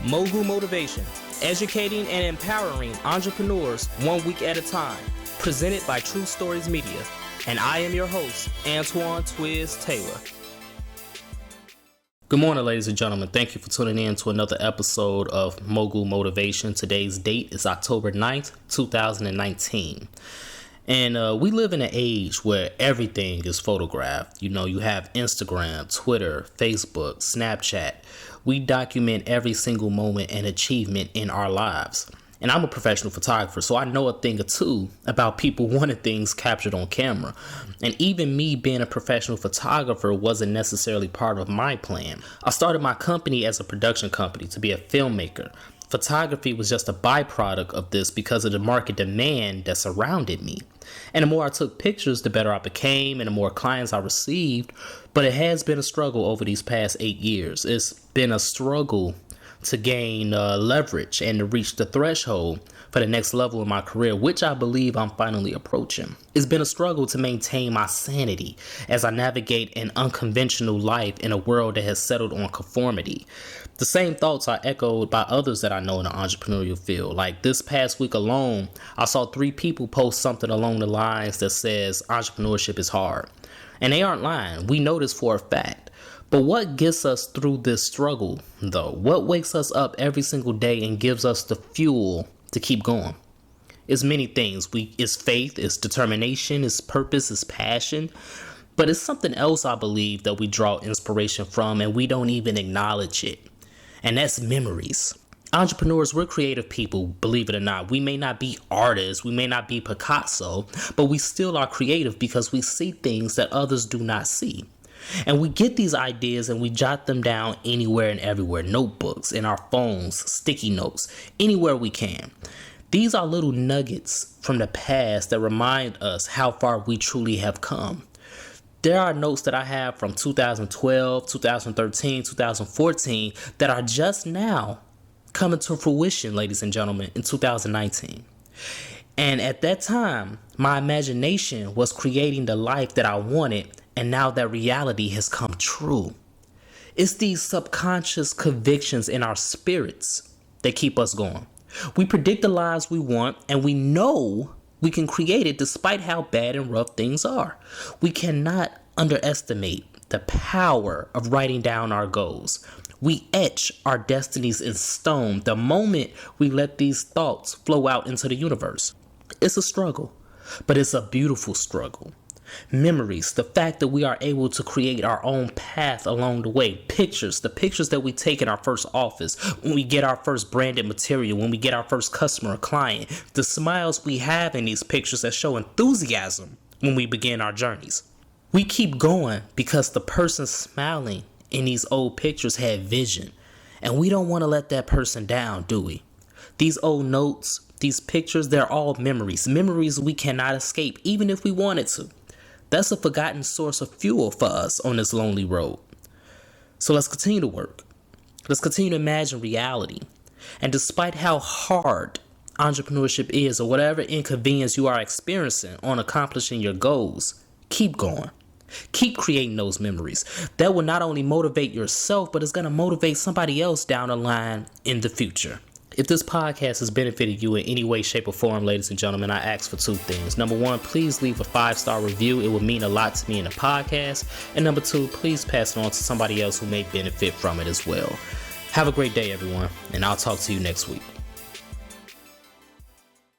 Mogul Motivation, educating and empowering entrepreneurs 1 week at a time. Presented by True Stories Media. And I am your host, Antoine Twiz Taylor. Good morning, ladies and gentlemen. Thank you for tuning in to another episode of Mogul Motivation. Today's date is October 9th, 2019. And we live in an age where everything is photographed. You know, you have Instagram, Twitter, Facebook, Snapchat. We document every single moment and achievement in our lives. And I'm a professional photographer, so I know a thing or two about people wanting things captured on camera. And even me being a professional photographer wasn't necessarily part of my plan. I started my company as a production company to be a filmmaker. Photography was just a byproduct of this because of the market demand that surrounded me. And the more I took pictures, the better I became and the more clients I received. But it has been a struggle over these past 8 years. It's been a struggle to gain leverage and to reach the threshold for the next level in my career, which I believe I'm finally approaching. It's been a struggle to maintain my sanity as I navigate an unconventional life in a world that has settled on conformity. The same thoughts are echoed by others that I know in the entrepreneurial field. Like this past week alone, I saw 3 people post something along the lines that says entrepreneurship is hard. And they aren't lying. We know this for a fact. But what gets us through this struggle, though? What wakes us up every single day and gives us the fuel to keep going? It's many things. It's faith, it's determination, it's purpose, it's passion. But it's something else I believe that we draw inspiration from and we don't even acknowledge it. And that's memories. Entrepreneurs, we're creative people, believe it or not. We may not be artists, we may not be Picasso, but we still are creative because we see things that others do not see. And we get these ideas and we jot them down anywhere and everywhere. Notebooks, in our phones, sticky notes, anywhere we can. These are little nuggets from the past that remind us how far we truly have come. There are notes that I have from 2012, 2013, 2014 that are just now coming to fruition, ladies and gentlemen, in 2019. And at that time, my imagination was creating the life that I wanted. And now that reality has come true. It's these subconscious convictions in our spirits that keep us going. We predict the lives we want and we know we can create it despite how bad and rough things are. We cannot underestimate the power of writing down our goals. We etch our destinies in stone the moment we let these thoughts flow out into the universe. It's a struggle, but it's a beautiful struggle. Memories, the fact that we are able to create our own path along the way. Pictures, the pictures that we take in our first office, when we get our first branded material, when we get our first customer or client. The smiles we have in these pictures that show enthusiasm when we begin our journeys. We keep going because the person smiling in these old pictures had vision. And we don't want to let that person down, do we? These old notes, these pictures, they're all memories. Memories we cannot escape, even if we wanted to. That's a forgotten source of fuel for us on this lonely road. So let's continue to work. Let's continue to imagine reality. And despite how hard entrepreneurship is or whatever inconvenience you are experiencing on accomplishing your goals, keep going. Keep creating those memories. That will not only motivate yourself, but it's going to motivate somebody else down the line in the future. If this podcast has benefited you in any way, shape, or form, ladies and gentlemen, I ask for 2 things. Number 1, please leave a 5-star review. It would mean a lot to me in the podcast. And number 2, please pass it on to somebody else who may benefit from it as well. Have a great day, everyone, and I'll talk to you next week.